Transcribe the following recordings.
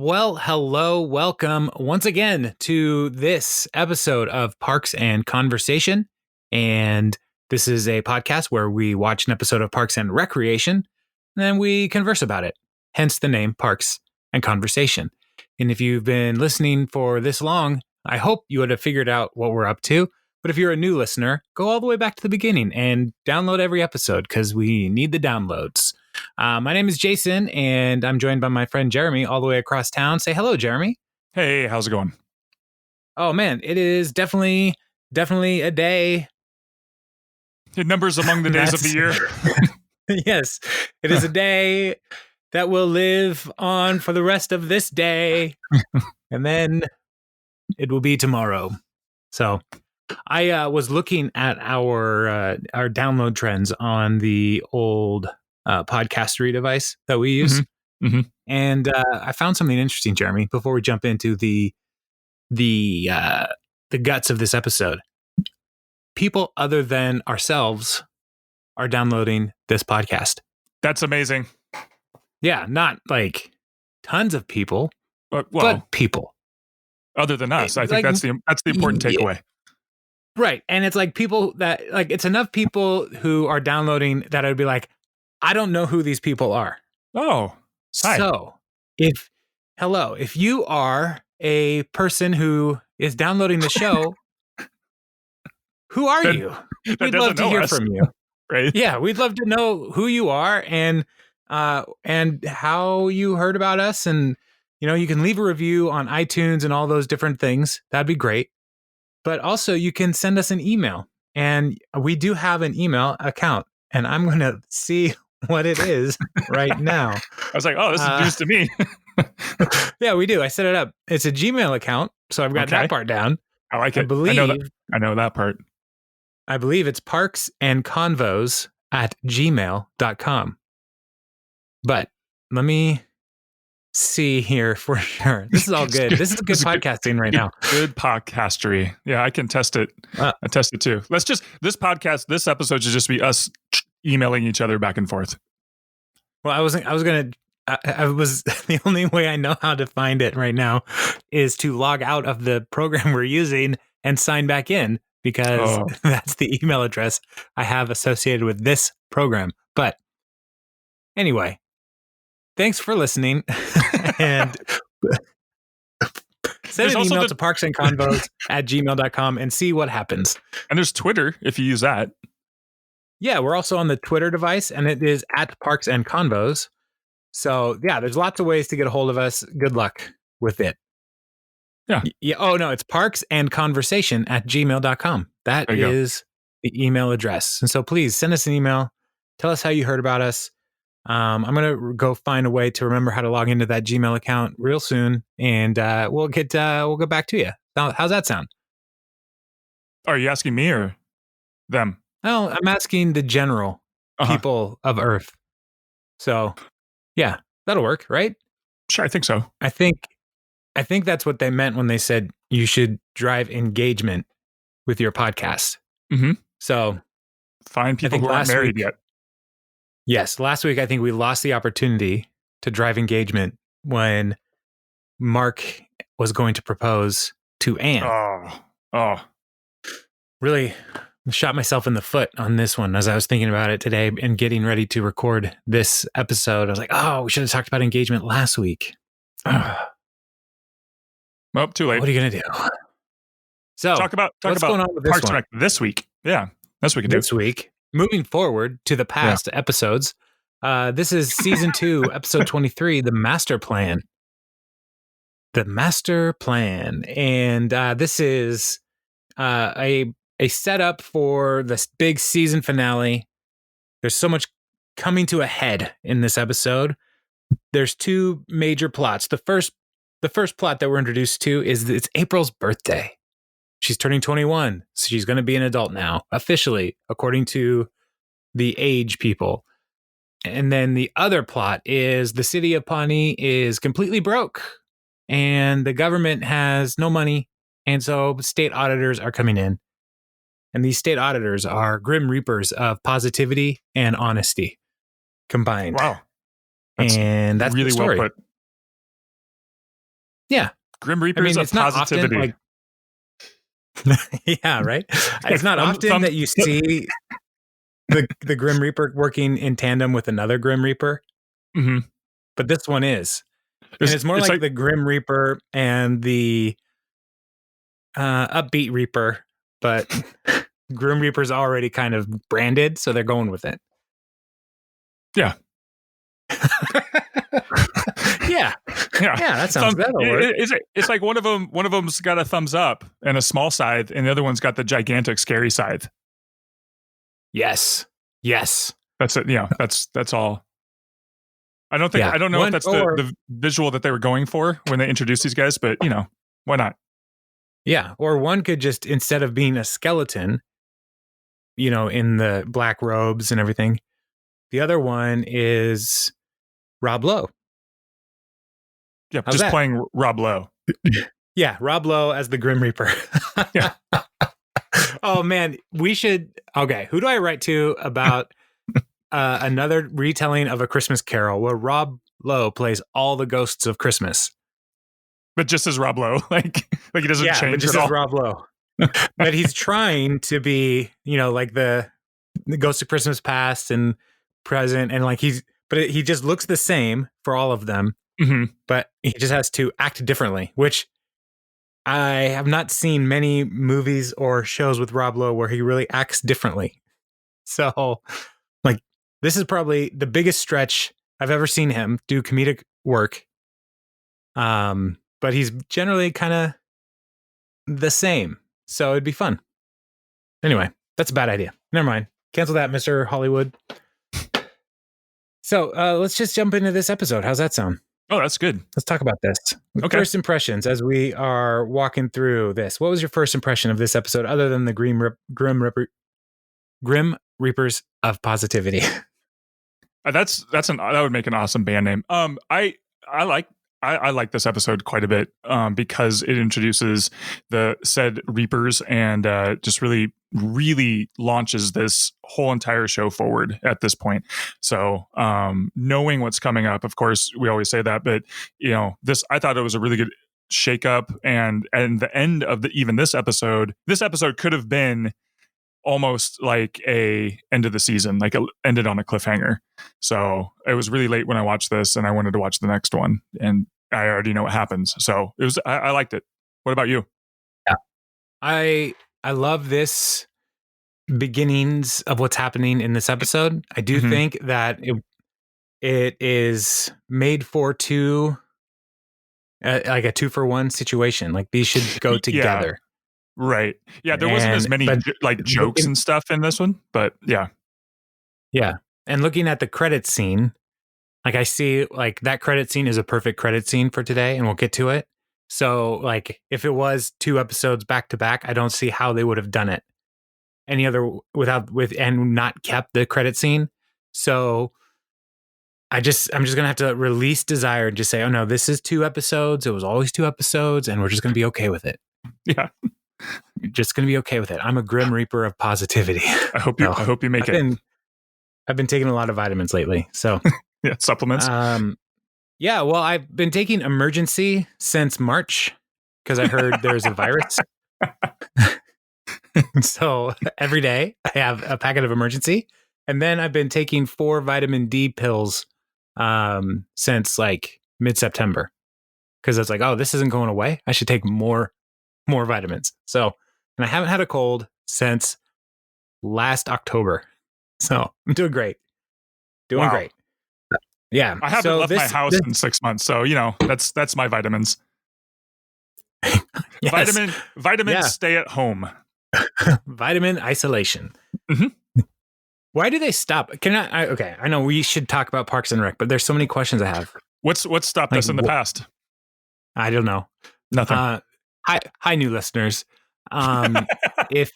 Well, hello, welcome once again to this episode of Parks and Conversation. And this is a podcast where we watch an episode of Parks and Recreation, and then we converse about it, hence the name Parks and Conversation. And if you've been listening for this long, I hope you would have figured out what we're up to. But if you're a new listener, go all the way back to the beginning and download every episode because we need the downloads. My name is Jason, and I'm joined by my friend Jeremy all the way across town. Say hello, Jeremy. Hey, how's it going? Oh, man, it is definitely a day. It numbers among the days of the year. Yes, it is a day that will live on for the rest of this day, and then it will be tomorrow. So I was looking at our download trends on the old podcastery device that we use. Mm-hmm. And I found something interesting, Jeremy, before we jump into the guts of this episode. People other than ourselves are downloading this podcast. That's amazing. Yeah, not like tons of people, but people. Other than us, I think that's the important takeaway. Right. And it's like people that it's enough people who are downloading that I'd be like, I don't know who these people are. Oh, hi. So if you are a person who is downloading the show, who are you? We'd love to hear from you. Right? Yeah, we'd love to know who you are and how you heard about us. And, you can leave a review on iTunes and all those different things. That'd be great. But also you can send us an email, and we do have an email account, and I'm going to see what it is right now. I was like, oh, this is news to me. Yeah, we do. I set it up. It's a Gmail account, so I've got that part down. I like it. I know that part. I believe it's parksandconvos@gmail.com. But let me see here for sure. This is all good. This is good podcasting right now. Good podcastery. Yeah, I can test it. I test it too. This episode should just be us emailing each other back and forth. Well, I was the only way I know how to find it right now is to log out of the program we're using and sign back in, because that's the email address I have associated with this program. But anyway, thanks for listening. And send an email to parksandconvos@gmail.com and see what happens. And there's Twitter if you use that. Yeah, we're also on the Twitter device, and it is @parksandconvos. So yeah, there's lots of ways to get a hold of us. Good luck with it. Yeah. Oh no, it's parksandconversation@gmail.com. That is the email address. And so please send us an email. Tell us how you heard about us. I'm going to go find a way to remember how to log into that Gmail account real soon, and we'll get back to you. How's that sound? Are you asking me or them? Oh, I'm asking the general people of Earth. So, yeah, that'll work, right? Sure, I think so. I think that's what they meant when they said you should drive engagement with your podcast. Mm-hmm. So, find people who aren't married yet. Yes, last week I think we lost the opportunity to drive engagement when Mark was going to propose to Anne. Oh. Really shot myself in the foot on this one as I was thinking about it today and getting ready to record this episode. I was like, we should have talked about engagement last week. Well, too late. What are you going to do? So talk about what's going on with Parks and Rec this week. Yeah, that's what we can do. This week, moving forward to the past episodes, this is season 2, episode 23, The Master Plan. The Master Plan. And this is a setup for this big season finale. There's so much coming to a head in this episode. There's 2 major plots. The first plot that we're introduced to is it's April's birthday. She's turning 21. So she's going to be an adult now, officially, according to the age people. And then the other plot is the city of Pawnee is completely broke and the government has no money. And so state auditors are coming in. And these state auditors are grim reapers of positivity and honesty combined. Wow. That's really well put. Yeah. Grim Reapers of it's not positivity. often, yeah, right? It's not often that you see the Grim Reaper working in tandem with another Grim Reaper. Mm-hmm. But this one is. And it's more like the Grim Reaper and the Upbeat Reaper, but Grim Reaper's already kind of branded, so they're going with it. Yeah. Yeah, that sounds better. It's like one of them's got a thumbs up and a small scythe, and the other one's got the gigantic scary scythe. Yes. That's it. Yeah, that's all. I don't know if that's the visual that they were going for when they introduced these guys, but why not? Yeah, or one could just, instead of being a skeleton, in the black robes and everything, the other one is Rob Lowe. Yeah, just playing Rob Lowe. Yeah, Rob Lowe as the Grim Reaper. Yeah. Oh man, we should. Okay, who do I write to about another retelling of A Christmas Carol where Rob Lowe plays all the ghosts of Christmas, but just as Rob Lowe, like he doesn't change but just at all. As Rob Lowe. But he's trying to be, like the Ghost of Christmas Past and Present, and he just looks the same for all of them. Mm-hmm. But he just has to act differently, which I have not seen many movies or shows with Rob Lowe where he really acts differently. So, this is probably the biggest stretch I've ever seen him do comedic work. But he's generally kind of the same. So it'd be fun. Anyway, that's a bad idea. Never mind. Cancel that, Mr. Hollywood. So let's just jump into this episode. How's that sound? Oh, that's good. Let's talk about this. Okay. First impressions as we are walking through this. What was your first impression of this episode other than the Grim Reapers of Positivity? That would make an awesome band name. I like this episode quite a bit because it introduces the said Reapers and just really launches this whole entire show forward at this point. So knowing what's coming up, of course, we always say that, but I thought it was a really good shakeup, and the end of this episode could have been almost like a end of the season, like it ended on a cliffhanger. So it was really late when I watched this, and I wanted to watch the next one, and I already know what happens. So it was, I liked it. What about you? Yeah, I love this beginnings of what's happening in this episode. I do think that it is made for two, like a 2-for-1 situation. Like these should go together. Yeah. Right. Yeah, there wasn't as many jokes and stuff in this one, but yeah. Yeah. And looking at the credit scene, I see that credit scene is a perfect credit scene for today, and we'll get to it. So if it was 2 episodes back to back, I don't see how they would have done it any other and not kept the credit scene. So I'm just going to have to release Desire and just say, oh no, this is 2 episodes. It was always 2 episodes, and we're just going to be okay with it. Yeah. You're just going to be okay with it. I'm a Grim Reaper of positivity. I hope you make it. I've been taking a lot of vitamins lately. So yeah, supplements. Yeah, well, I've been taking Emergency since March because I heard there's a virus. So every day I have a packet of Emergency. And then I've been taking 4 vitamin D pills since mid-September. Because it's oh, this isn't going away. I should take more vitamins. So, and I haven't had a cold since last October. So I'm doing great. Great. Yeah. I haven't left my house in 6 months. So, that's my vitamins. Yes. Vitamins stay at home. Vitamin isolation. Mm-hmm. Why do they stop? Okay. I know we should talk about Parks and Rec, but there's so many questions I have. What's stopped us in the past? I don't know. Nothing. Hi, new listeners. If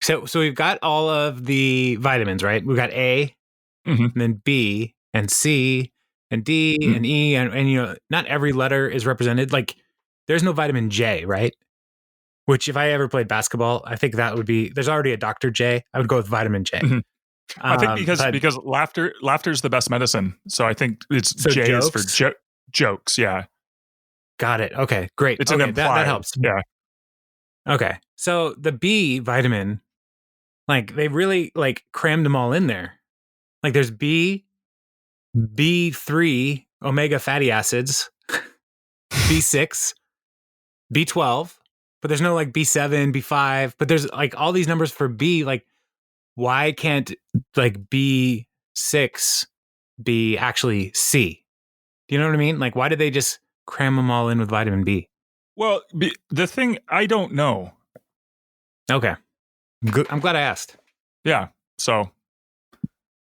so we've got all of the vitamins, right? We've got A, and then B, and C, and D, and E, and not every letter is represented. There's no vitamin J, right? Which, if I ever played basketball, I think that would be. There's already a Dr. J. I would go with vitamin J. Mm-hmm. I think because laughter is the best medicine. So I think it's J is for jokes. Yeah. Got it. Okay, great. It's Okay, an implied. that helps. Yeah. Okay. So the B vitamin, like they really like crammed them all in there. Like there's B3 omega fatty acids, B6, B12, but there's no like B7, B5, but there's like all these numbers for B. Like, why can't like B6 be actually C? Do you know what I mean? Like, why did they just cram them all in with vitamin B? Well, the thing, I don't know. Okay. Good. I'm glad I asked. Yeah. So, all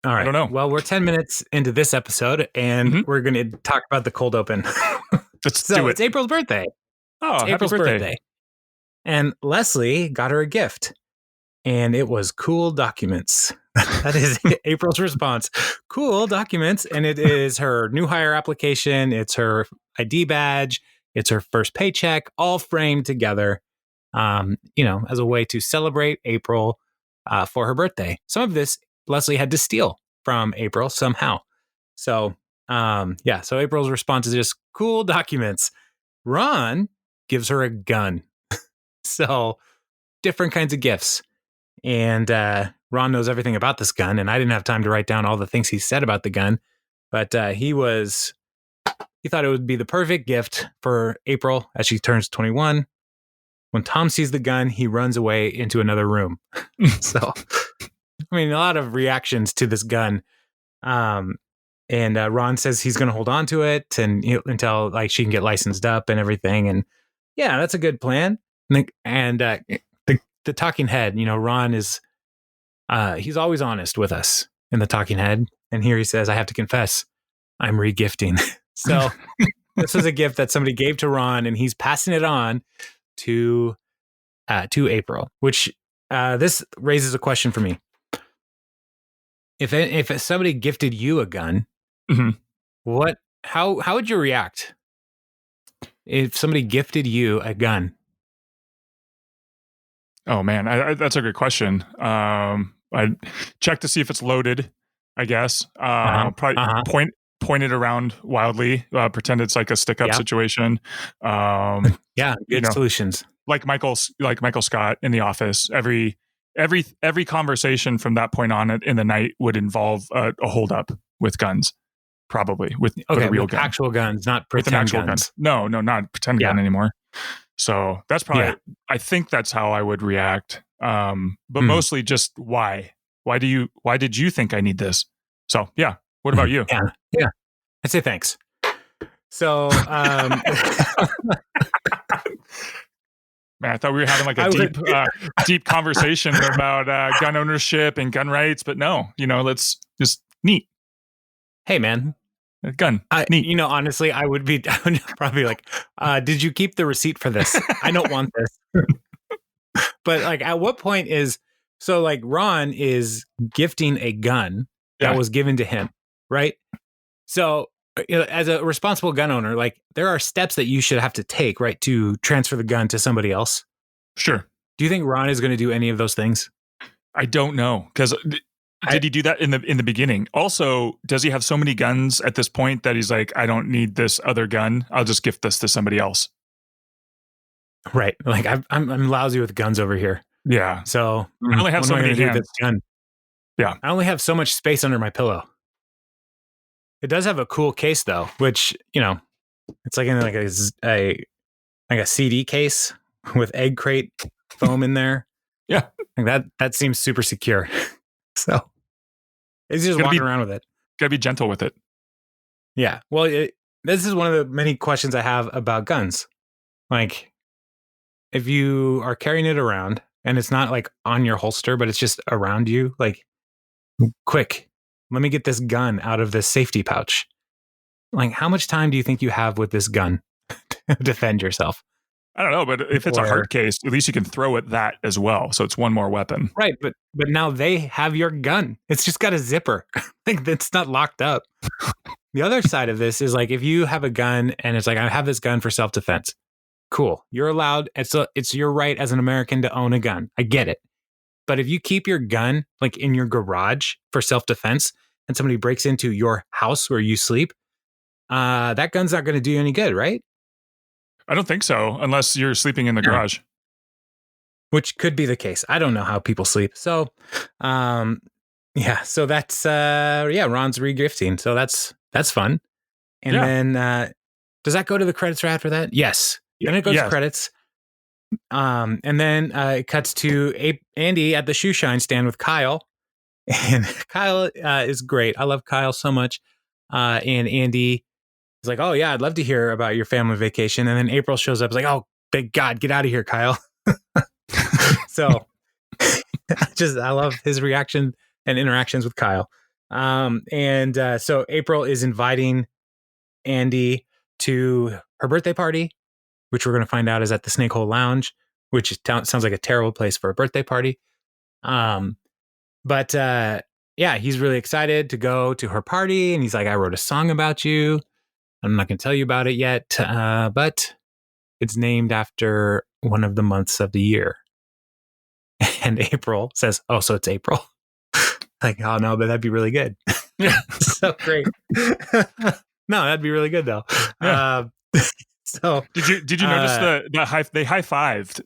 right. I don't know. Well, we're 10 minutes into this episode, and we're going to talk about the cold open. Let's do it. It's April's birthday. Oh, It's happy April's birthday. And Leslie got her a gift, and it was cool documents. That is April's response. Cool documents. And it is her new hire application. It's her ID badge. It's her first paycheck, all framed together, as a way to celebrate April for her birthday. Some of this Leslie had to steal from April somehow. So, so April's response is just cool documents. Ron gives her a gun. So, different kinds of gifts. And Ron knows everything about this gun, and I didn't have time to write down all the things he said about the gun, but he thought it would be the perfect gift for April as she turns 21. When Tom sees the gun, he runs away into another room. So, I mean, a lot of reactions to this gun. And Ron says he's going to hold on to it until like she can get licensed up and everything. And yeah, that's a good plan. And the talking head, Ron is, he's always honest with us in the talking head. And here he says, I have to confess, I'm regifting. So this was a gift that somebody gave to Ron, and he's passing it on to April, which this raises a question for me. If somebody gifted you a gun, how would you react if somebody gifted you a gun? Oh man, that's a good question. I'd check to see if it's loaded, I guess. Probably point it around wildly, pretend it's like a stick up situation. Good solutions. Like Michael Scott in The Office. Every conversation from that point on in the night would involve a hold up with guns, probably with a real gun, actual guns, not pretend with an actual guns. gun. No, not pretend gun anymore. So that's probably, I think that's how I would react. But mostly just why? Why did you think I need this? So yeah. What about you? Yeah. I'd say thanks. So, man, I thought we were having like a deep conversation about gun ownership and gun rights, but no, let's just neat. Hey man. Gun. Neat. Honestly, I would probably like, did you keep the receipt for this? I don't want this. But like, at what point like Ron is gifting a gun that was given to him, right? So as a responsible gun owner, like there are steps that you should have to take, right, to transfer the gun to somebody else. Sure. Do you think Ron is going to do any of those things? I don't know, because did he do that in the beginning? Also, does he have so many guns at this point that he's like, I don't need this other gun. I'll just gift this to somebody else. Right. Like I'm lousy with guns over here. Yeah. So I only have so many hands. This gun? Yeah. I only have so much space under my pillow. It does have a cool case though, which, it's like in like a CD case with egg crate foam in there. Yeah. Like that seems super secure. So it's just walking around with it. Gotta be gentle with it. Yeah. Well, this is one of the many questions I have about guns. Like, if you are carrying it around and it's not like on your holster, but it's just around you, like, quick, let me get this gun out of this safety pouch. Like, how much time do you think you have with this gun to defend yourself? I don't know, but if it's a hard case, at least you can throw at that as well. So it's one more weapon. Right. But now they have your gun. It's just got a zipper. Like, it's not locked up. The other side of this is like, if you have a gun and it's like, I have this gun for self-defense. Cool. You're allowed. It's your right as an American to own a gun. I get it. But if you keep your gun like in your garage for self-defense and somebody breaks into your house where you sleep, that gun's not going to do you any good, right? I don't think so, unless you're sleeping in the garage. Which could be the case. I don't know how people sleep. So, yeah. So that's Ron's regifting. So that's fun. And then does that go to the credits right after that? Yes. Then it goes to credits. And then it cuts to Andy at the shoe shine stand with Kyle. And Kyle is great. I love Kyle so much. And Andy is like, oh, yeah, I'd love to hear about your family vacation. And then April shows up. Is like, oh, thank God, get out of here, Kyle. So I love his reaction and interactions with Kyle. So April is inviting Andy to her birthday party, which we're going to find out is at the Snake Hole Lounge, which sounds like a terrible place for a birthday party. But he's really excited to go to her party. And he's like, I wrote a song about you. I'm not going to tell you about it yet, but it's named after one of the months of the year. And April says, oh, so it's April? Like, oh, no, but that'd be really good. Yeah. So great. No, that'd be really good, though. Yeah. So did you notice they high-fived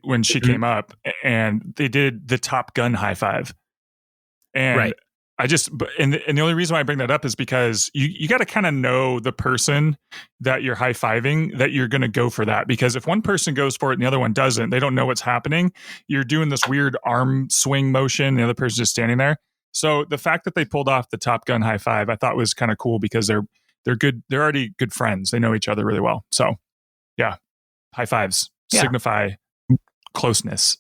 when she came up, and they did the Top Gun high five. And right. And the only reason why I bring that up is because you got to kind of know the person that you're high-fiving, that you're going to go for that. Because if one person goes for it and the other one doesn't, they don't know what's happening. You're doing this weird arm swing motion. The other person's just standing there. So the fact that they pulled off the Top Gun high five, I thought was kind of cool because they're good. They're already good friends. They know each other really well. So yeah, high fives signify closeness.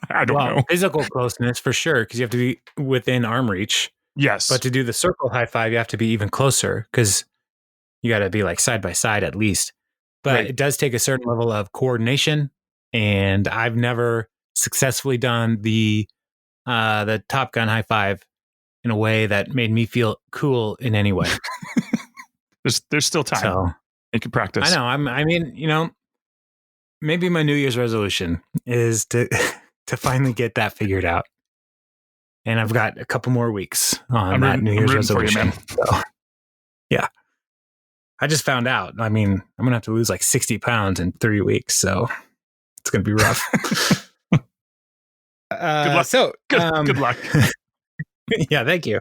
I don't know. Physical closeness for sure, because you have to be within arm reach. Yes. But to do the circle high five, you have to be even closer because you got to be like side by side at least. But it does take a certain level of coordination. And I've never successfully done the Top Gun high five in a way that made me feel cool in any way. There's still time. So you can practice. I know. Maybe my New Year's resolution is to finally get that figured out. And I've got a couple more weeks on that New Year's resolution. So, yeah. I just found out. I mean, I'm going to have to lose like 60 pounds in 3 weeks. So it's going to be rough. Good luck. Good luck. Yeah, thank you.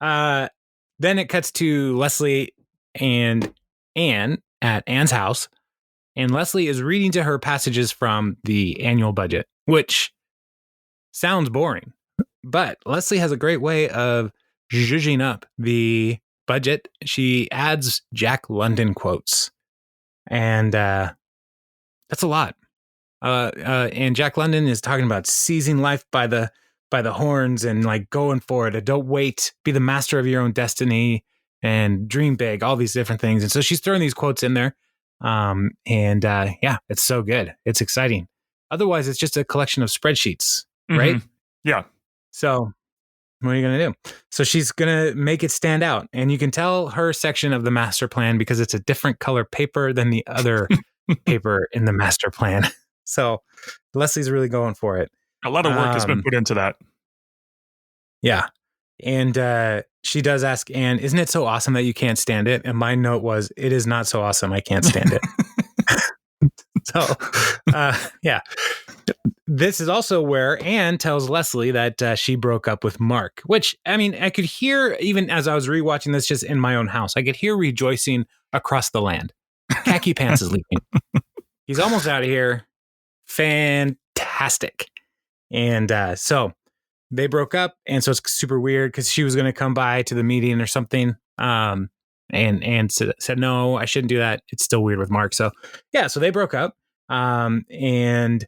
Then it cuts to Leslie and Anne at Anne's house. And Leslie is reading to her passages from the annual budget, which sounds boring. But Leslie has a great way of zhuzhing up the budget. She adds Jack London quotes. And that's a lot. And Jack London is talking about seizing life by the horns and like going for it. Don't wait. Be the master of your own destiny and dream big. All these different things. And so she's throwing these quotes in there. It's so good. It's exciting. Otherwise, it's just a collection of spreadsheets, right? Yeah. So what are you going to do? So she's going to make it stand out. And you can tell her section of the master plan because it's a different color paper than the other paper in the master plan. So Leslie's really going for it. A lot of work has been put into that. Yeah. And she does ask Anne, isn't it so awesome that you can't stand it? And my note was, it is not so awesome. I can't stand it. So, this is also where Anne tells Leslie that she broke up with Mark, which, I mean, I could hear even as I was rewatching this just in my own house, I could hear rejoicing across the land. Khaki Pants is leaving. He's almost out of here. Fantastic. And so they broke up. And so it's super weird because she was going to come by to the meeting or something. And said, no, I shouldn't do that. It's still weird with Mark. So yeah, so they broke up. And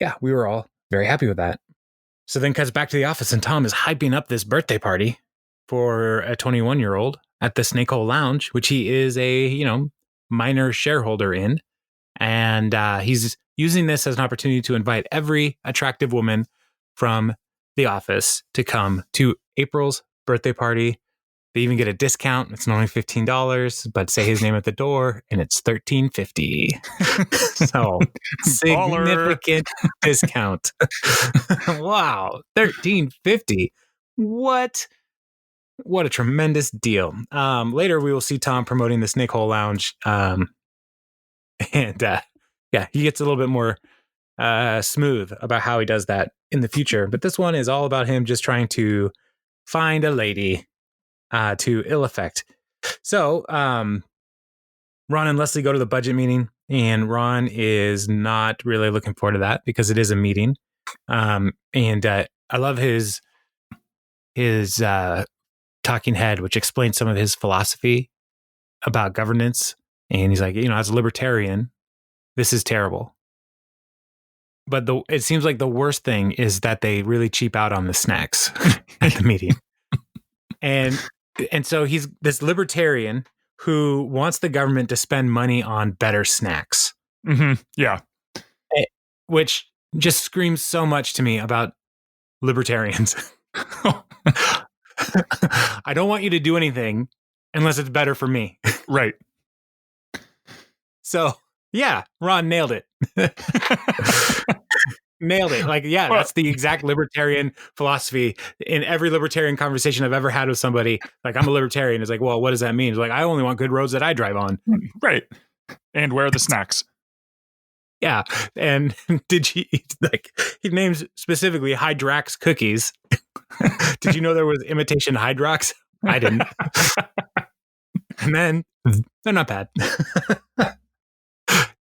yeah, we were all very happy with that. So then cuts back to the office and Tom is hyping up this birthday party for a 21-year-old at the Snake Hole Lounge, which he is a, minor shareholder in. And he's using this as an opportunity to invite every attractive woman from the office to come to April's birthday party. They even get a discount. It's only $15, but say his name at the door and it's $13.50. So significant discount. Wow. $13.50. What? What a tremendous deal. Later, we will see Tom promoting the Snake Hole Lounge. And he gets a little bit more smooth about how he does that in the future. But this one is all about him just trying to find a lady to ill effect. So Ron and Leslie go to the budget meeting, and Ron is not really looking forward to that because it is a meeting. And I love his talking head, which explains some of his philosophy about governance. And he's like, as a libertarian, this is terrible. But it seems like the worst thing is that they really cheap out on the snacks at the meeting. And so he's this libertarian who wants the government to spend money on better snacks. Mm-hmm. Yeah. Which just screams so much to me about libertarians. I don't want you to do anything unless it's better for me. Right. So, yeah, Ron nailed it. Nailed it. Like, yeah, that's the exact libertarian philosophy in every libertarian conversation I've ever had with somebody. Like, I'm a libertarian. It's like, well, what does that mean? It's like, I only want good roads that I drive on. Right. And where are the snacks? Yeah. And he names specifically Hydrax cookies. Did you know there was imitation Hydrox? I didn't. And then they're not bad.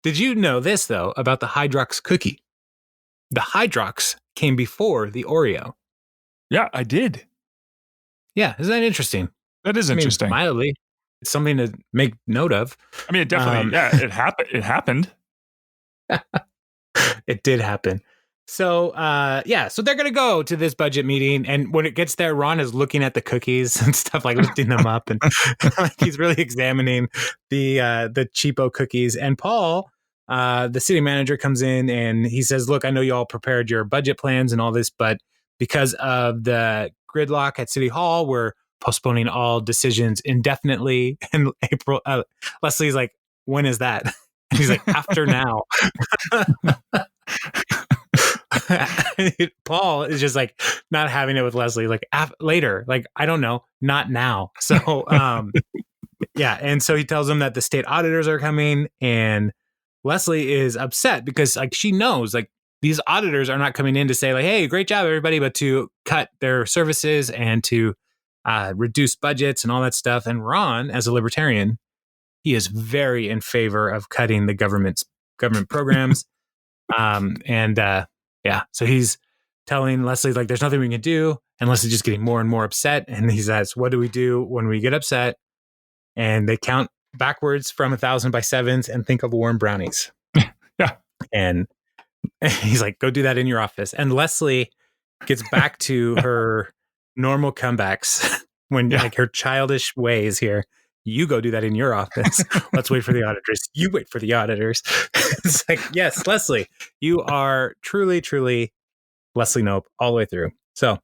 Did you know this, though, about the Hydrox cookie? The Hydrox came before the Oreo. Yeah, I did. Yeah, isn't that interesting? That is interesting. Mildly, it's something to make note of. I mean, it definitely, it happened. It happened. It did happen. So, so they're going to go to this budget meeting. And when it gets there, Ron is looking at the cookies and stuff, like lifting them up. And he's really examining the cheapo cookies. And Paul, the city manager, comes in and he says, look, I know you all prepared your budget plans and all this, but because of the gridlock at City Hall, we're postponing all decisions indefinitely. And Leslie's like, when is that? And he's like, after now. Paul is just like not having it with Leslie, like later, like, I don't know, not now. So, and so he tells him that the state auditors are coming, and Leslie is upset because like she knows like these auditors are not coming in to say like, hey, great job, everybody, but to cut their services and to reduce budgets and all that stuff. And Ron, as a libertarian, he is very in favor of cutting the government programs. So he's telling Leslie, like, there's nothing we can do. And Leslie's just getting more and more upset. And he says, what do we do when we get upset? And they count backwards from 1,000 by sevens and think of warm brownies. Yeah. And he's like, go do that in your office. And Leslie gets back to her normal comebacks when like her childish ways here. You go do that in your office. Let's wait for the auditors. You wait for the auditors. It's like, yes, Leslie, you are truly, truly Leslie Knope all the way through. So,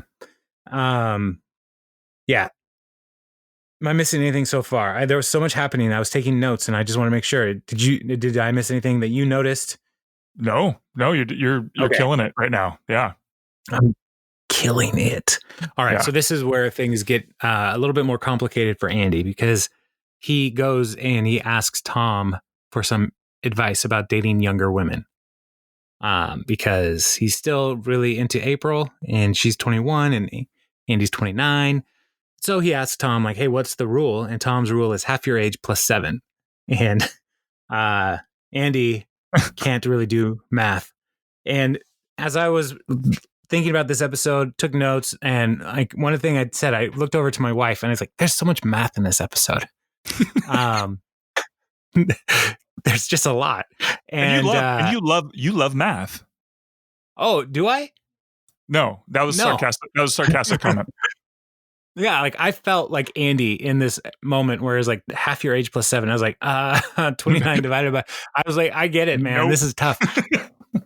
Am I missing anything so far? There was so much happening. I was taking notes, and I just want to make sure. Did I miss anything that you noticed? No, you're okay. Killing it right now. Yeah, I'm killing it. All right, so this is where things get a little bit more complicated for Andy, because he goes and he asks Tom for some advice about dating younger women, because he's still really into April, and she's 21 and Andy's 29. So he asks Tom, like, hey, what's the rule? And Tom's rule is half your age plus 7. And Andy can't really do math. And as I was thinking about this episode, took notes, and like one of the things I said, I looked over to my wife and I was like, there's so much math in this episode. There's just a lot. And you love math. Oh, do I? No, that was sarcastic. That was a sarcastic comment. Yeah, like I felt like Andy in this moment where it's like half your age plus 7. I was like, 29 divided by. I was like, I get it, man. Nope. This is tough.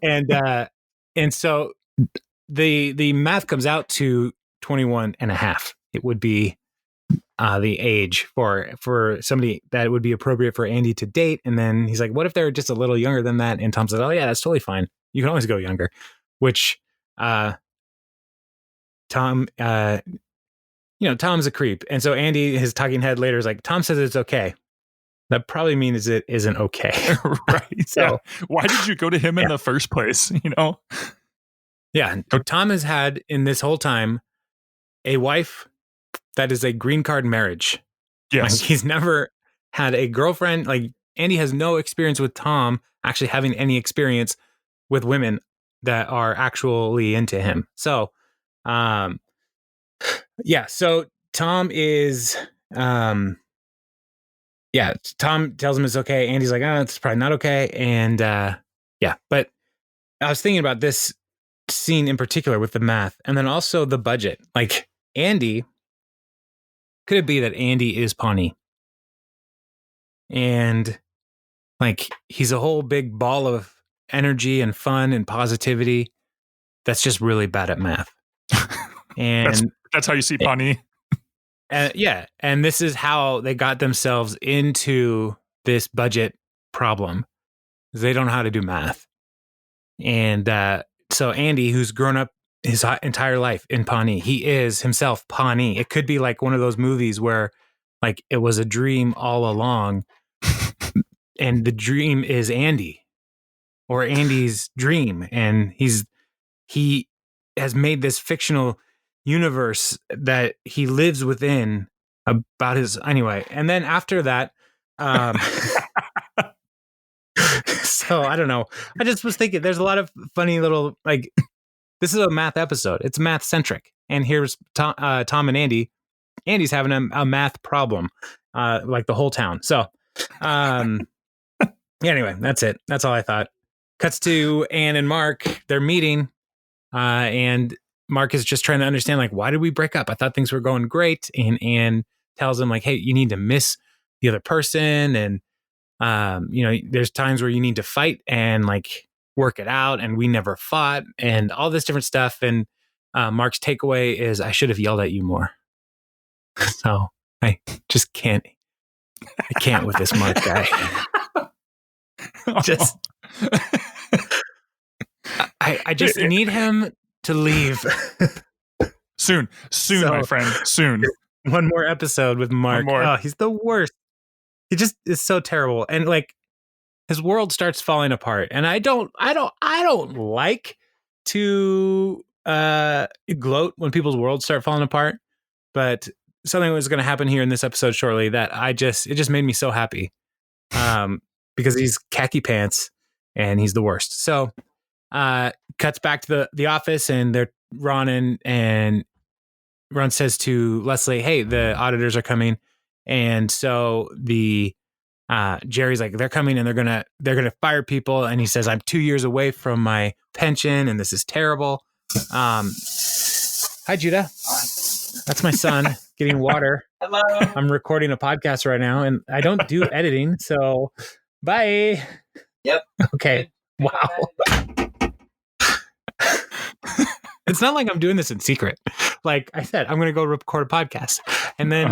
And so the math comes out to 21 and a half. It would be the age for somebody that would be appropriate for Andy to date. And then he's like, what if they're just a little younger than that? And Tom said, oh yeah, that's totally fine. You can always go younger. Which Tom, Tom's a creep. And so Andy, his talking head later, is like, Tom says it's okay. That probably means it isn't okay. Right. So, yeah. Why did you go to him in the first place? Yeah. Tom has had in this whole time a wife that is a green card marriage. Yes. Like, he's never had a girlfriend. Like, Andy has no experience with Tom actually having any experience with women that are actually into him. So, so Tom is, Tom tells him it's okay. Andy's like, oh, it's probably not okay. And, but I was thinking about this scene in particular with the math and then also the budget. Like, Andy, could it be that Andy is Pawnee? And like, he's a whole big ball of energy and fun and positivity that's just really bad at math. And that's how you see Pawnee. And this is how they got themselves into this budget problem. They don't know how to do math. And so Andy, who's grown up his entire life in Pawnee, he is himself Pawnee. It could be like one of those movies where like it was a dream all along and the dream is Andy or Andy's dream. And he has made this fictional universe that he lives within about his anyway. And then after that, so I don't know. I just was thinking there's a lot of funny little, like, this is a math episode. It's math centric. And here's Tom and Andy. Andy's having a math problem, like the whole town. So, anyway, that's it. That's all I thought. Cuts to Anne and Mark. They're meeting, and Mark is just trying to understand, like, why did we break up? I thought things were going great. And Anne tells him, like, hey, you need to miss the other person. And, there's times where you need to fight and, like, work it out. And we never fought and all this different stuff. And Mark's takeaway is, I should have yelled at you more. So I just can't. I can't with this Mark guy. Just, I just need him to leave soon, my friend, soon. One more episode with Mark. Oh, he's the worst. He just is so terrible, and like his world starts falling apart. And I don't like to gloat when people's worlds start falling apart, but something was going to happen here in this episode shortly that it just made me so happy. Because he's khaki pants and he's the worst. So cuts back to the office and they're Ron and Ron says to Leslie, hey, the auditors are coming. And so the Jerry's like, they're coming and they're gonna fire people. And he says, I'm 2 years away from my pension and this is terrible. Hi, Judah. That's my son getting water. Hello. I'm recording a podcast right now and I don't do editing. So bye. Yep. Okay. Wow. It's not like I'm doing this in secret. Like I said, I'm going to go record a podcast. And then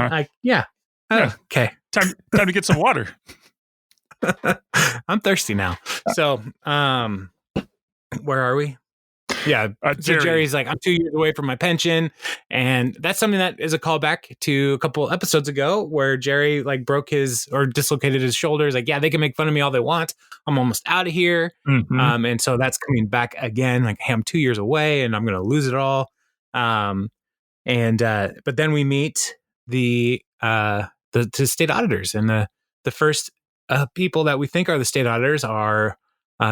okay. Time to get some water. I'm thirsty now. So, where are we? Yeah. So Jerry's like, I'm 2 years away from my pension. And that's something that is a callback to a couple episodes ago where Jerry like broke his or dislocated his shoulders. Like, yeah, they can make fun of me all they want. I'm almost out of here. Mm-hmm. And so that's coming back again. Like, hey, I'm 2 years away and I'm going to lose it all. But then we meet the state auditors, and the first people that we think are the state auditors are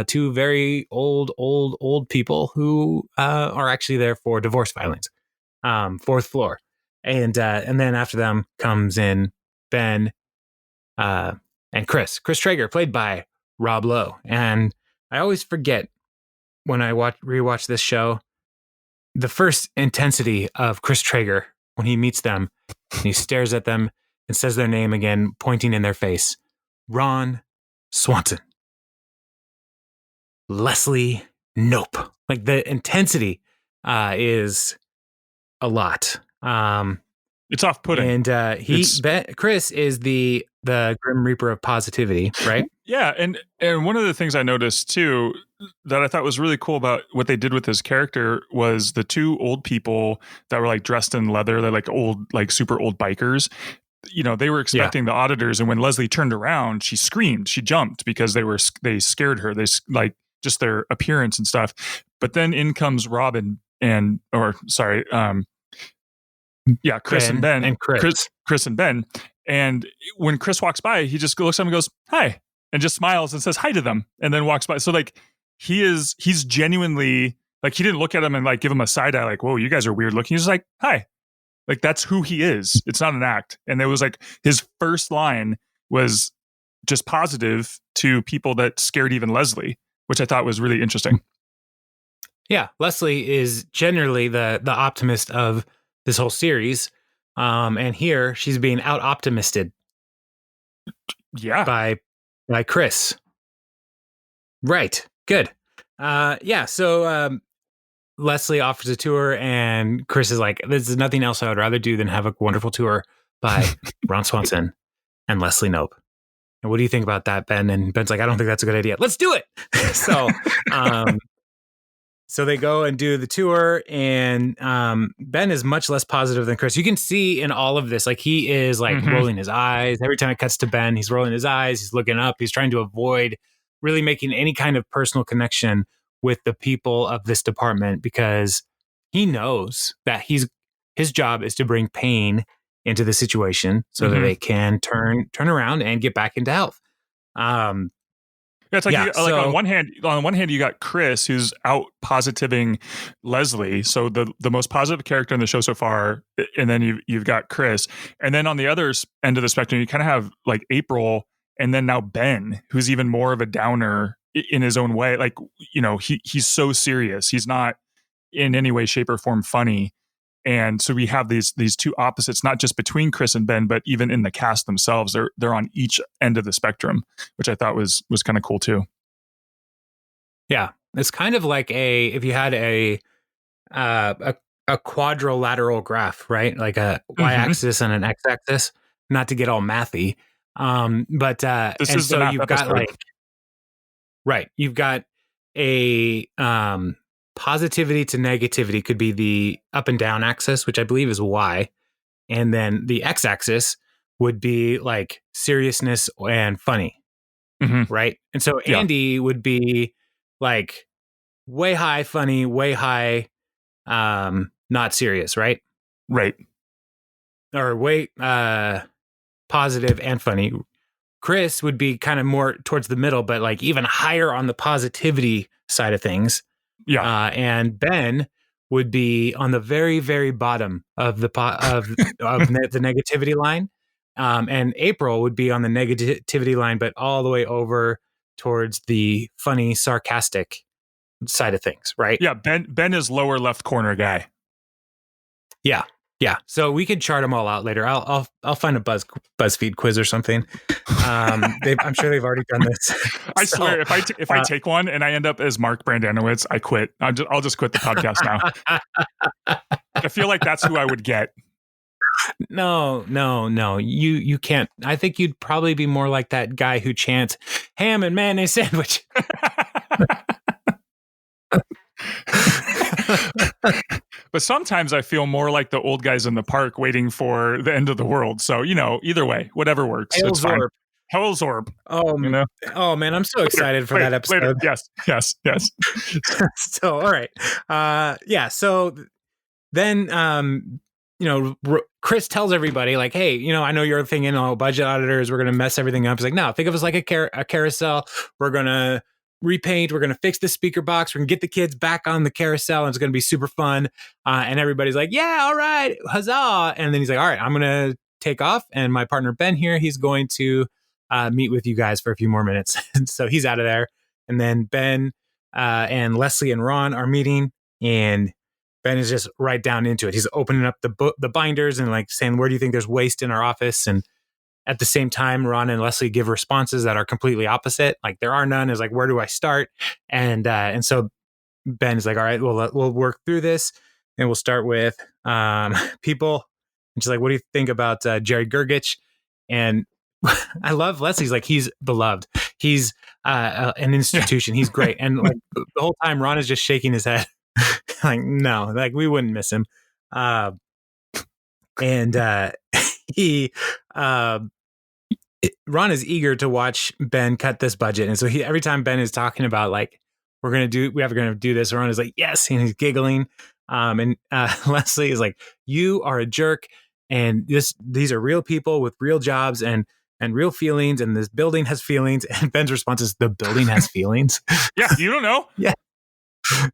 two very old people who are actually there for divorce filings, fourth floor. And then after them comes in Ben and Chris Traeger, played by Rob Lowe. And I always forget when I rewatch this show, the first intensity of Chris Traeger when he meets them, and he stares at them and says their name again, pointing in their face. Ron Swanson. Leslie, nope. Like the intensity is a lot. It's off-putting. And Chris is the Grim Reaper of positivity, right? Yeah, and one of the things I noticed too that I thought was really cool about what they did with his character was the two old people that were like dressed in leather. They're like old, like super old bikers. They were expecting the auditors, and when Leslie turned around, she screamed, she jumped because they scared her. They like just their appearance and stuff. But then in comes Robin Chris and Ben, and Chris and Ben. And when Chris walks by, he just looks at him and goes, "Hi," and just smiles and says hi to them, and then walks by. So like he's genuinely like, he didn't look at him and like give him a side eye like, "Whoa, you guys are weird looking." He's just like, "Hi." Like that's who he is. It's not an act. And it was like his first line was just positive to people that scared even Leslie, which I thought was really interesting. Yeah, Leslie is generally the optimist of this whole series, and here she's being out optimisted. Yeah, by Chris. Right. Good. So Leslie offers a tour, and Chris is like, "There's nothing else I would rather do than have a wonderful tour by Ron Swanson and Leslie Knope." And what do you think about that, Ben? And Ben's like, "I don't think that's a good idea. Let's do it." So they go and do the tour, and Ben is much less positive than Chris. You can see in all of this, like he is like rolling his eyes. Every time it cuts to Ben, he's rolling his eyes. He's looking up. He's trying to avoid really making any kind of personal connection with the people of this department, because he knows that his job is to bring pain into the situation so that they can turn around and get back into health. It's like, on one hand, you got Chris, who's out positiving Leslie, so the most positive character in the show so far, and then you've got Chris, and then on the other end of the spectrum, you kind of have like April, and then now Ben, who's even more of a downer in his own way. Like he's so serious, he's not in any way, shape, or form funny. And so we have these two opposites, not just between Chris and Ben, but even in the cast themselves. They're on each end of the spectrum, which I thought was kind of cool too. Yeah, it's kind of like if you had a quadrilateral graph, right? Like a y-axis and an x-axis. Not to get all mathy, but this is so you've got like you've got a positivity to negativity could be the up and down axis, which I believe is Y. And then the x-axis would be like seriousness and funny. Right. And so Andy would be like way high funny, way high not serious, right? Right. Or way positive and funny. Chris would be kind of more towards the middle, but like even higher on the positivity side of things. Yeah. And Ben would be on the very, very bottom of the the negativity line. And April would be on the negativity line, but all the way over towards the funny, sarcastic side of things, right? Yeah, Ben is lower left corner guy. Yeah. Yeah. So we could chart them all out later. I'll find a BuzzFeed quiz or something. I'm sure they've already done this. I swear, if I take one and I end up as Mark Brandanowitz, I quit. I'll just quit the podcast now. I feel like that's who I would get. No. You can't. I think you'd probably be more like that guy who chants ham and mayonnaise sandwich. But sometimes I feel more like the old guys in the park waiting for the end of the world. So, either way, whatever works. It's fine. Hellzorb. Oh man, I'm so excited for that episode. Later. Yes. So, all right. So then, Chris tells everybody like, "Hey, I know you're thinking, budget auditors, we're going to mess everything up." He's like, "No, think of us like a carousel. We're going to repaint. We're going to fix the speaker box. We're going to get the kids back on the carousel, and it's going to be super fun." And everybody's like, "Yeah, all right, huzzah!" And then he's like, "All right, I'm going to take off, and my partner Ben here, he's going to meet with you guys for a few more minutes." And so he's out of there, and then Ben and Leslie and Ron are meeting, and Ben is just right down into it. He's opening up the binders and like saying, "Where do you think there's waste in our office?" And at the same time, Ron and Leslie give responses that are completely opposite. Like, there are none. Is like, where do I start? And so Ben is like, "All right, we'll work through this, and we'll start with people." And she's like, "What do you think about Jerry Gergich?" And I love Leslie's like, he's beloved. he's an institution. He's great. And like the whole time, Ron is just shaking his head, like, no, like we wouldn't miss him. And he, Ron is eager to watch Ben cut this budget, and so every time Ben is talking about like we're gonna do this, Ron is like yes, and he's giggling. And Leslie is like, you are a jerk, and these are real people with real jobs and real feelings, and this building has feelings. And Ben's response is, the building has feelings. Yeah, you don't know.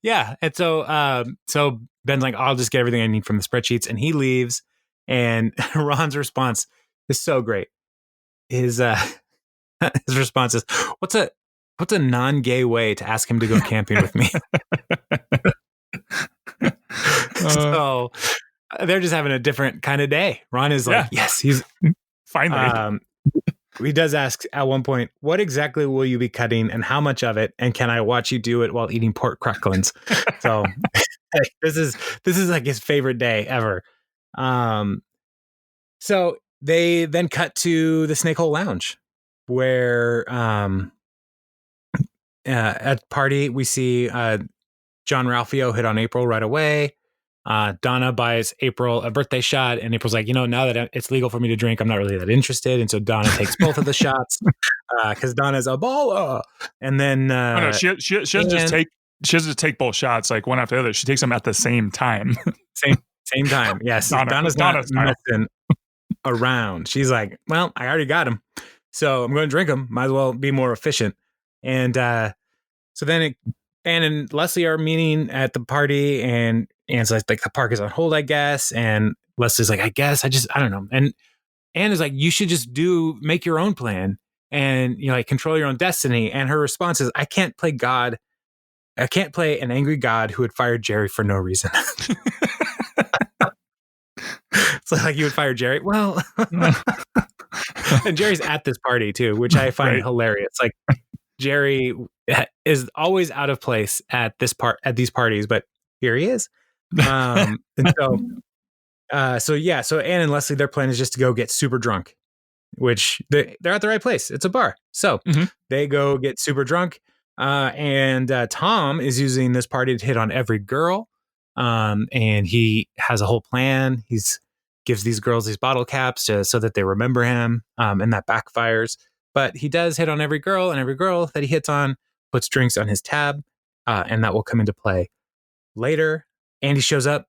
Yeah. And so Ben's like, I'll just get everything I need from the spreadsheets, and he leaves. And Ron's response is so great. His response is, what's a non-gay way to ask him to go camping with me? So they're just having a different kind of day. Ron is like, yes, he's finally. He does ask at one point, what exactly will you be cutting and how much of it? And can I watch you do it while eating pork cracklins? So this is like his favorite day ever. So they then cut to the Snake Hole Lounge, where at the party we see John Ralphio hit on April right away. Donna buys April a birthday shot, and April's like, now that it's legal for me to drink, I'm not really that interested. And so Donna takes both of the shots because Donna's a baller. And then she doesn't just take both shots like one after the other. She takes them at the same time. same time. Yes, Donna's not messing around. She's like, well, I already got them, so I'm going to drink them. Might as well be more efficient. And so then Anne and Leslie are meeting at the party, and Anne's like the park is on hold, I guess. And Leslie's like, I don't know. And Anne is like, you should just make your own plan and, like control your own destiny. And her response is, I can't play God. I can't play an angry God who would fire Jerry for no reason. It's like, you would fire Jerry. Well, and Jerry's at this party too, which I find hilarious. Like Jerry is always out of place at these parties, but here he is. And so Anne and Leslie, their plan is just to go get super drunk, which they're at the right place. It's a bar. So they go get super drunk. And Tom is using this party to hit on every girl. And he has a whole plan. Gives these girls these bottle caps so that they remember him. And that backfires. But he does hit on every girl, and every girl that he hits on puts drinks on his tab. And that will come into play later. Andy shows up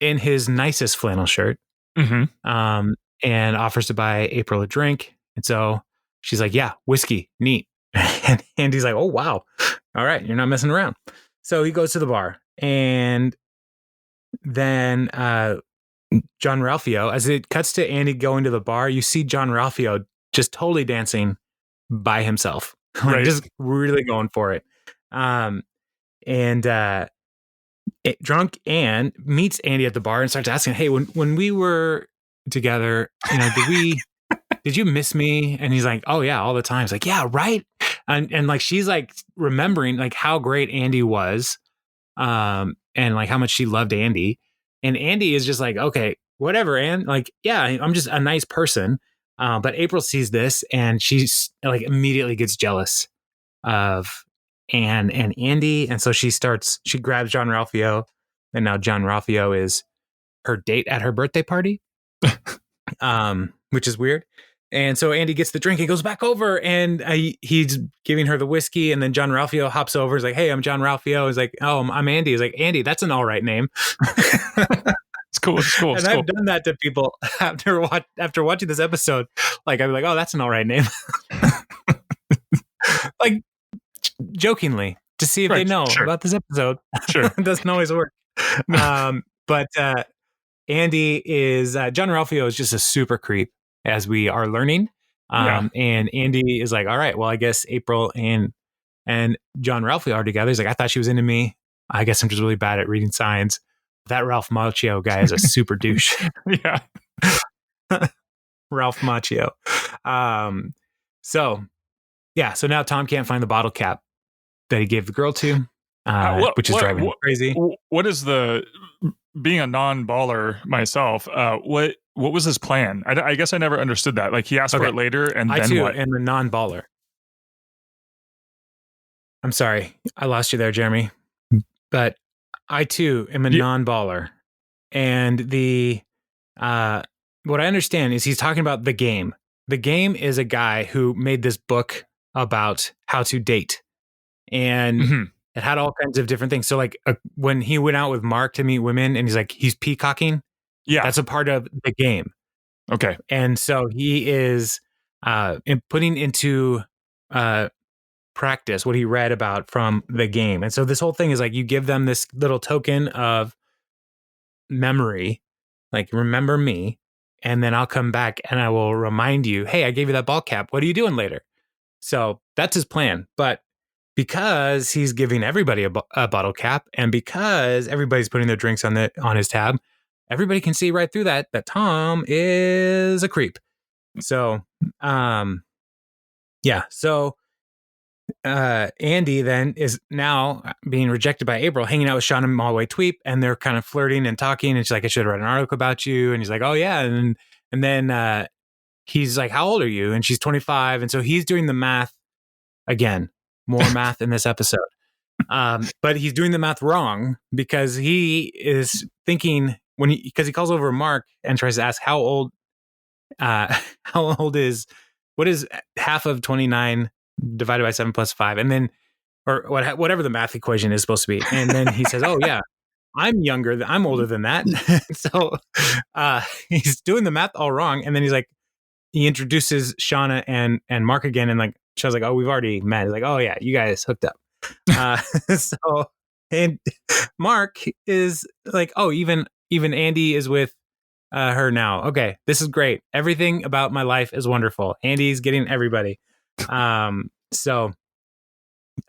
in his nicest flannel shirt, and offers to buy April a drink. And so she's like, yeah, whiskey, neat. And Andy's like, oh, wow. All right, you're not messing around. So he goes to the bar, and then John Ralphio, as it cuts to Andy going to the bar, you see John Ralphio just totally dancing by himself, just really going for it. Drunk Anne meets Andy at the bar and starts asking, hey, when we were together, did you miss me? And he's like, oh yeah, all the time. He's like, yeah, right. And like, she's like remembering like how great Andy was, and like how much she loved Andy. And Andy is just like, okay, whatever, Anne. Like, yeah, I'm just a nice person. But April sees this, and she's like immediately gets jealous of Anne and Andy. And so she grabs John Ralphio, and now John Ralphio is her date at her birthday party, which is weird. And so Andy gets the drink and goes back over, and he's giving her the whiskey. And then John Ralphio hops over. He's like, hey, I'm John Ralphio. He's like, oh, I'm Andy. He's like, Andy, that's an all right name. It's cool. And I've done that to people after watching this episode. Like, I'm like, oh, that's an all right name. Like, jokingly, to see if they know about this episode. Sure. It doesn't always work. But Andy is, John Ralphio is just a super creep, as we are learning. And Andy is like, all right, well, I guess April and John Ralphio are together. He's like, I thought she was into me. I guess I'm just really bad at reading signs. That Ralph Macchio guy is a super douche. Yeah. Ralph Macchio. So now Tom can't find the bottle cap that he gave the girl to, which is driving him crazy. What is being a non-baller myself? What was his plan? I guess I never understood that. Like, he asked for it later, and then what? And the non-baller. I'm sorry, I lost you there, Jeremy. But I too am a non-baller, and the what I understand is he's talking about The Game. The Game is a guy who made this book about how to date, and it had all kinds of different things. So like when he went out with Mark to meet women, and he's peacocking. Yeah, that's a part of The Game. Okay, and so he is putting into practice what he read about from The Game. And so this whole thing is like you give them this little token of memory, like remember me, and then I'll come back and I will remind you, hey, I gave you that ball cap. What are you doing later? So that's his plan. But because he's giving everybody a bottle cap, and because everybody's putting their drinks on his tab, everybody can see right through that Tom is a creep. So, yeah. So Andy then is now being rejected by April, hanging out with Sean and Malway Tweep, and they're kind of flirting and talking. And she's like, I should have read an article about you. And he's like, oh yeah. And then he's like, how old are you? And she's 25. And so he's doing the math again, more math in this episode. But he's doing the math wrong because he is thinking because he calls over Mark and tries to ask how old what is half of 29 divided by 7 plus 5, and then or whatever the math equation is supposed to be, and then he says, oh yeah, I'm older than that. So he's doing the math all wrong, and then he introduces Shauna and Mark again, and like Shauna's like, oh, we've already met. He's like, oh yeah, you guys hooked up. So and Mark is like, oh, even Andy is with her now. Okay, this is great. Everything about my life is wonderful. Andy's getting everybody. So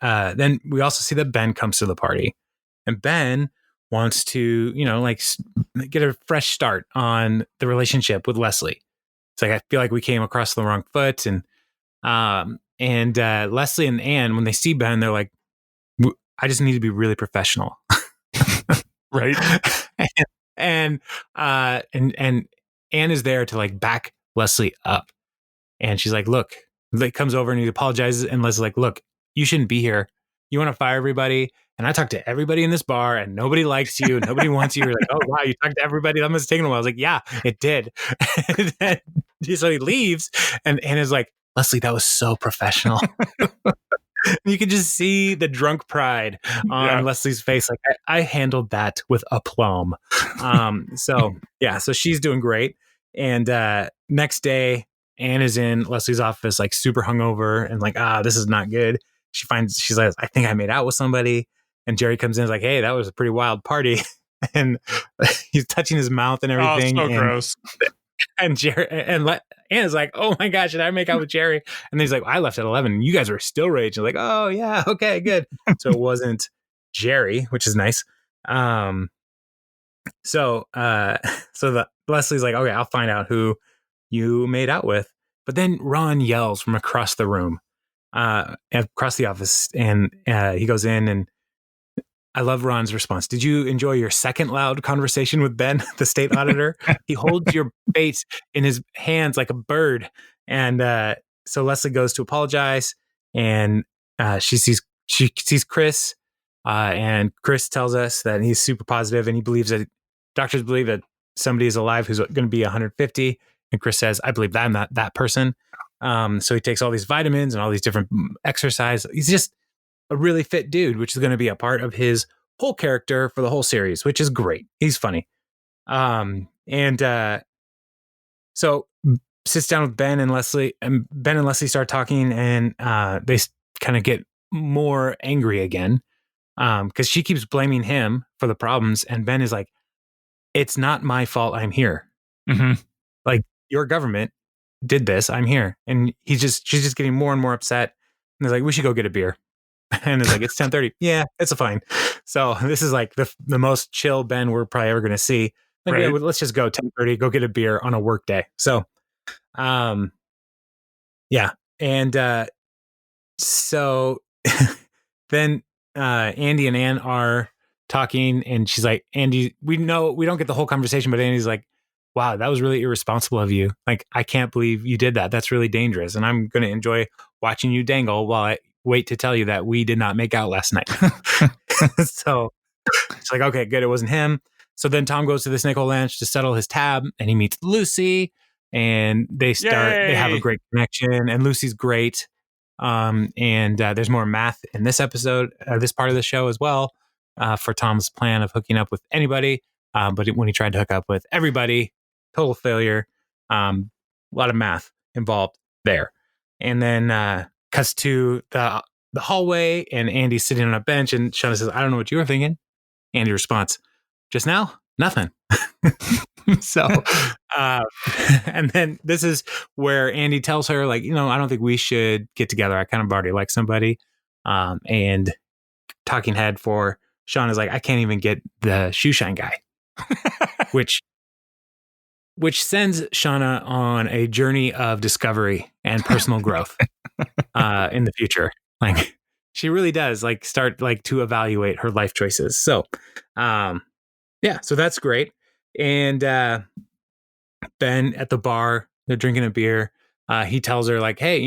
then we also see that Ben comes to the party, and Ben wants to, get a fresh start on the relationship with Leslie. It's like, I feel like we came across the wrong foot, and Leslie and Anne, when they see Ben, they're like, I just need to be really professional. Right. and Anne is there to like back Leslie up. And she's like, look, he comes over and he apologizes. And Leslie's like, look, you shouldn't be here. You want to fire everybody. And I talked to everybody in this bar and nobody likes you. And nobody wants you. You're like, oh, wow, you talked to everybody. That must have taken a while. I was like, yeah, it did. And then, so he leaves and is like, Leslie, that was so professional. You can just see the drunk pride on Leslie's face. Like, I handled that with aplomb. So she's doing great. And next day, Anne is in Leslie's office, like super hungover and like, this is not good. She's like, I think I made out with somebody. And Jerry comes in and is like, hey, that was a pretty wild party. And he's touching his mouth and everything. Oh, so gross. And Jerry and Anna's like, oh my gosh, did I make out with Jerry? And then he's like, I left at 11 and you guys were still raging. Like, oh yeah, okay, good. So it wasn't Jerry, which is nice. So Leslie's like, okay, I'll find out who you made out with. But then Ron yells from across the room, across the office, and he goes in, and I love Ron's response. Did you enjoy your second loud conversation with Ben, the state auditor? He holds your bait in his hands like a bird. And so Leslie goes to apologize, and she sees Chris, and Chris tells us that he's super positive, and he believes that doctors believe that somebody is alive who's going to be 150. And Chris says, I believe that I'm not that person. So he takes all these vitamins and all these different exercise. He's just a really fit dude, which is going to be a part of his whole character for the whole series, which is great. He's funny. So sits down with Ben and Leslie, and Ben and Leslie start talking, and they kind of get more angry again because she keeps blaming him for the problems. And Ben is like, it's not my fault. I'm here. Mm-hmm. Like, your government did this. I'm here. And she's just getting more and more upset. And they're like, we should go get a beer. And it's like, it's 10:30. Yeah, it's fine. So this is like the most chill Ben we're probably ever going to see. Like, right. Yeah, let's just go 10:30, go get a beer on a work day. So, yeah. And so then Andy and Ann are talking, and she's like, Andy, we don't get the whole conversation, but Andy's like, wow, that was really irresponsible of you. Like, I can't believe you did that. That's really dangerous. And I'm going to enjoy watching you dangle while wait to tell you that we did not make out last night. So it's like, okay, good. It wasn't him. So then Tom goes to the Snake Hole Ranch to settle his tab, and he meets Lucy, and they have a great connection, and Lucy's great. And there's more math in this episode, this part of the show as well, for Tom's plan of hooking up with anybody. But when he tried to hook up with everybody, total failure. A lot of math involved there. And then cuts to the hallway, and Andy's sitting on a bench, and Shauna says, I don't know what you were thinking. Andy responds, just now, nothing. So, and then this is where Andy tells her, like, I don't think we should get together. I kind of already like somebody. And talking head for Sean is like, I can't even get the shoe shine guy, which sends Shauna on a journey of discovery and personal growth in the future. Like, she really does start to evaluate her life choices. So, so that's great. And Ben at the bar, they're drinking a beer. He tells her hey,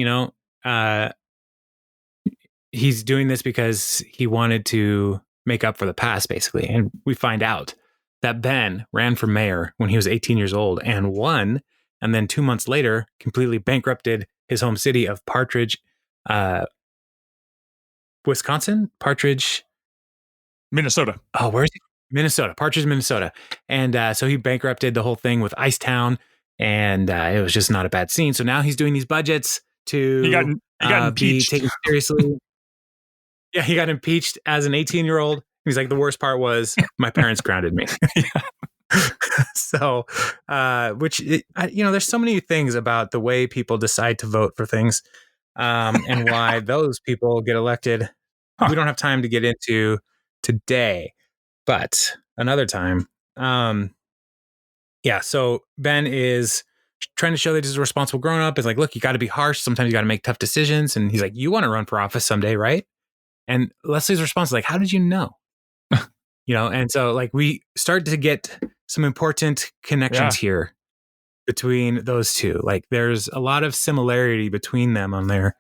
he's doing this because he wanted to make up for the past, basically. And we find out that Ben ran for mayor when he was 18 years old and won. And then 2 months later, completely bankrupted his home city of Partridge, Wisconsin? Minnesota. Oh, where is he? Minnesota. Partridge, Minnesota. And so he bankrupted the whole thing with Icetown, and it was just not a bad scene. So now he's doing these budgets to he got be taken seriously. Yeah, he got impeached as an 18-year-old. He's like, the worst part was my parents grounded me. So, there's so many things about the way people decide to vote for things, and why those people get elected. We don't have time to get into today, but another time. So Ben is trying to show that he's a responsible grown-up. It's like, look, you got to be harsh. Sometimes you got to make tough decisions. And he's like, you want to run for office someday, right? And Leslie's response is like, how did you know? And so we start to get some important connections here between those two. There's a lot of similarity between them on their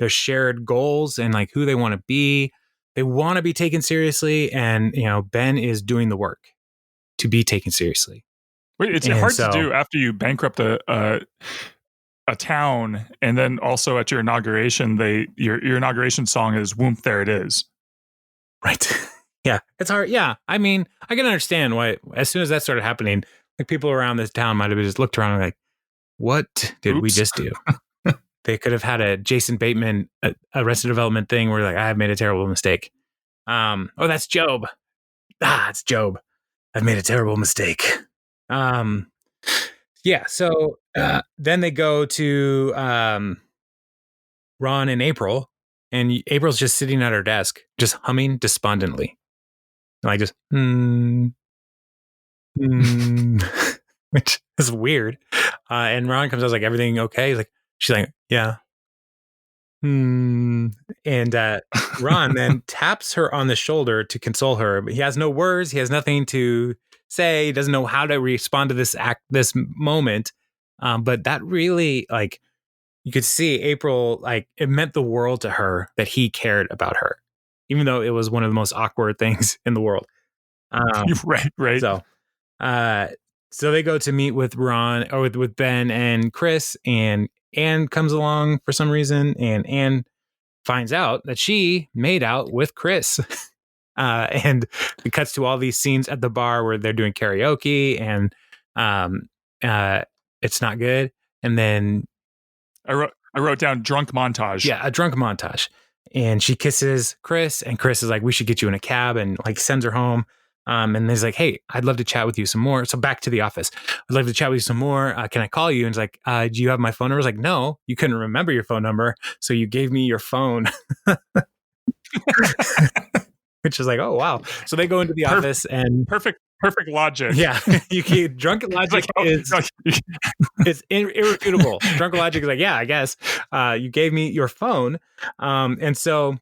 shared goals and who they want to be. They want to be taken seriously, and Ben is doing the work to be taken seriously. Wait, it's hard to do after you bankrupt a town, and then also at your inauguration, your inauguration song is "Whoomp, There It Is." Right. Yeah, it's hard. Yeah, I mean, I can understand why. As soon as that started happening, people around this town might have just looked around and like, "What did we just do?" They could have had a Jason Bateman Arrested Development thing where I've made a terrible mistake. Oh, that's Job. It's Job. I've made a terrible mistake. So then they go to Ron and April, and April's just sitting at her desk, just humming despondently. Just, which is weird. And Ron comes out like, everything okay? She's like, yeah. And Ron then taps her on the shoulder to console her, but he has no words. He has nothing to say. He doesn't know how to respond to this moment. But that really, you could see April, it meant the world to her that he cared about her, even though it was one of the most awkward things in the world. Right. So they go to meet with Ron or with Ben and Chris, and Anne comes along for some reason, and Anne finds out that she made out with Chris. And it cuts to all these scenes at the bar where they're doing karaoke, and it's not good. And then I wrote down drunk montage. Yeah, a drunk montage. And she kisses Chris, and Chris is like, we should get you in a cab, and sends her home. And he's like, hey, I'd love to chat with you some more. So back to the office. I'd love to chat with you some more. Can I call you? And he's like, do you have my phone number? I was like, no, you couldn't remember your phone number. So you gave me your phone. Which is like, oh, wow. So they go into the office, and perfect logic. Yeah. Drunk logic is irrefutable. Drunk logic is like, yeah, I guess you gave me your phone. And so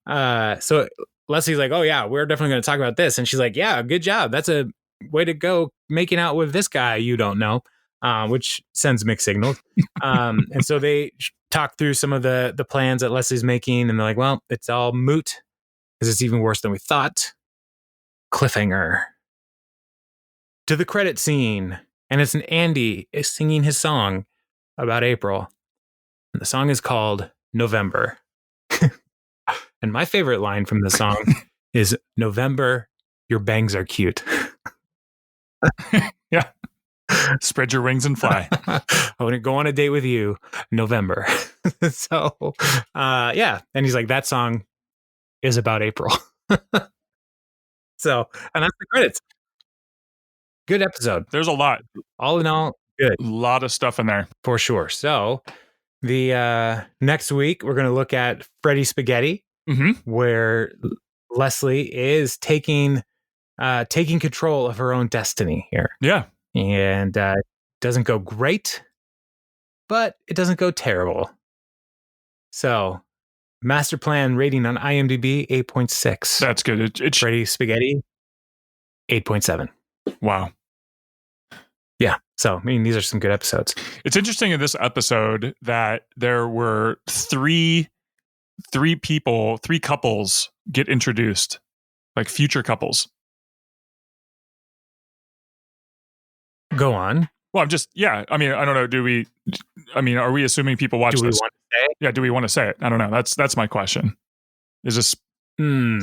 Leslie's like, oh yeah, we're definitely going to talk about this. And she's like, yeah, good job. That's a way to go making out with this guy you don't know. which sends mixed signals. And so they talk through some of the plans that Leslie's making, and they're like, well, it's all moot because it's even worse than we thought. Cliffhanger. To the credit scene. And it's an Andy is singing his song about April. And the song is called November. And my favorite line from the song is, November, your bangs are cute. Yeah. Spread your wings and fly. I want to go on a date with you, November. So, yeah. And he's like, that song is about April. So, and that's the credits. Good episode. There's a lot. All in all, good. A lot of stuff in there. For sure. So, the next week, we're going to look at Freddy Spaghetti, where Leslie is taking control of her own destiny here. Yeah. And doesn't go great, but it doesn't go terrible. So, Master Plan rating on IMDb, 8.6. That's good. It's Freddy Spaghetti, 8.7. Wow. Yeah. So, I mean, these are some good episodes. It's interesting in this episode that there were three couples get introduced, like future couples. Go on. Well, I mean, I don't know. Are we assuming people watch this? Do we want to say it? Yeah, do we want to say it? I don't know. That's my question. Is this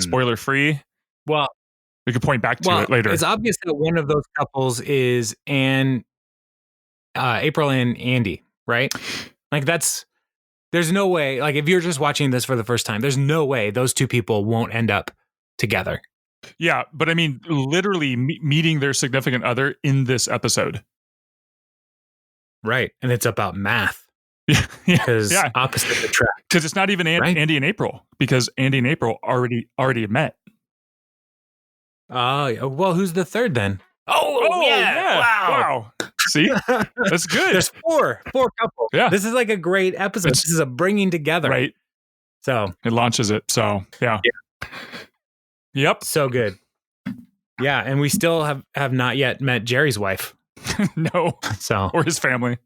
spoiler free? Well, we could point back to it later. It's obvious that one of those couples is April and Andy, right? Like there's no way, like if you're just watching this for the first time, there's no way those two people won't end up together. Yeah, but I mean, literally meeting their significant other in this episode. Right. And it's about math. Yeah. Because opposite attract. Because it's not even Andy and April, because Andy and April already met. Well, who's the third then? Oh yeah. Wow. See? That's good. There's four couples. Yeah. This is like a great episode. This is a bringing together. Right. So it launches it. So yeah. Yep. So good. Yeah. And we still have not yet met Jerry's wife. No. So or his family.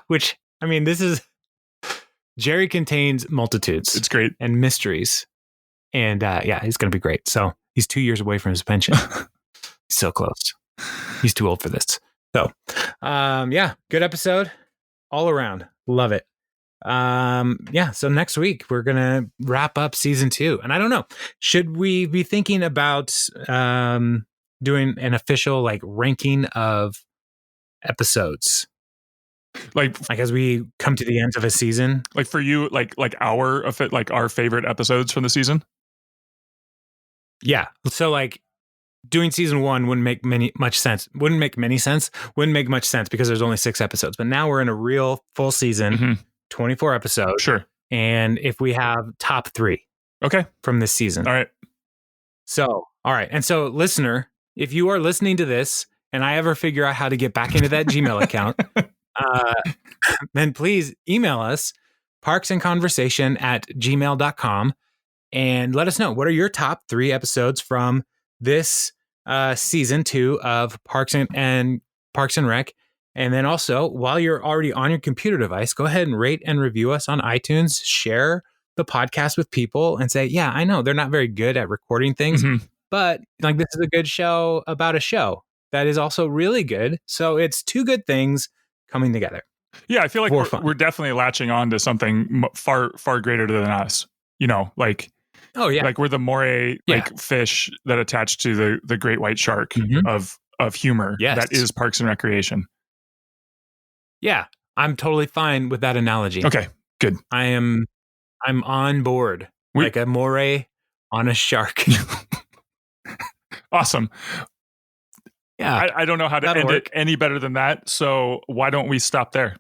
Which I mean, this is Jerry contains multitudes. It's great. And mysteries. And he's going to be great. So he's 2 years away from his pension. He's so close. He's too old for this. So, good episode all around. Love it. So next week we're going to wrap up season 2. And I don't know, should we be thinking about doing an official like ranking of episodes? Like as we come to the end of a season? Like for you, like our favorite episodes from the season? Yeah. So like doing season 1 wouldn't make much sense. Wouldn't make much sense because there's only 6 episodes. But now we're in a real full season, 24 episodes. Sure. And if we have top 3 from this season. All right. So, all right. And so listener, if you are listening to this and I ever figure out how to get back into that Gmail account, then please email us parksandconversation@gmail.com and let us know, what are your top 3 episodes from this season 2 of Parks and Rec. And then also, while you're already on your computer device, go ahead and rate and review us on iTunes. Share the podcast with people and say, yeah, I know they're not very good at recording things, but like this is a good show about a show that is also really good. So it's 2 good things coming together. Yeah, I feel like we're definitely latching on to something far, far greater than us. You know, like, oh yeah, like we're the moray fish that attach to the great white shark of humor that is Parks and Recreation. Yeah, I'm totally fine with that analogy. Okay, good. I'm on board. Like a moray on a shark. Awesome. Yeah, I don't know how to end it any better than that. So why don't we stop there?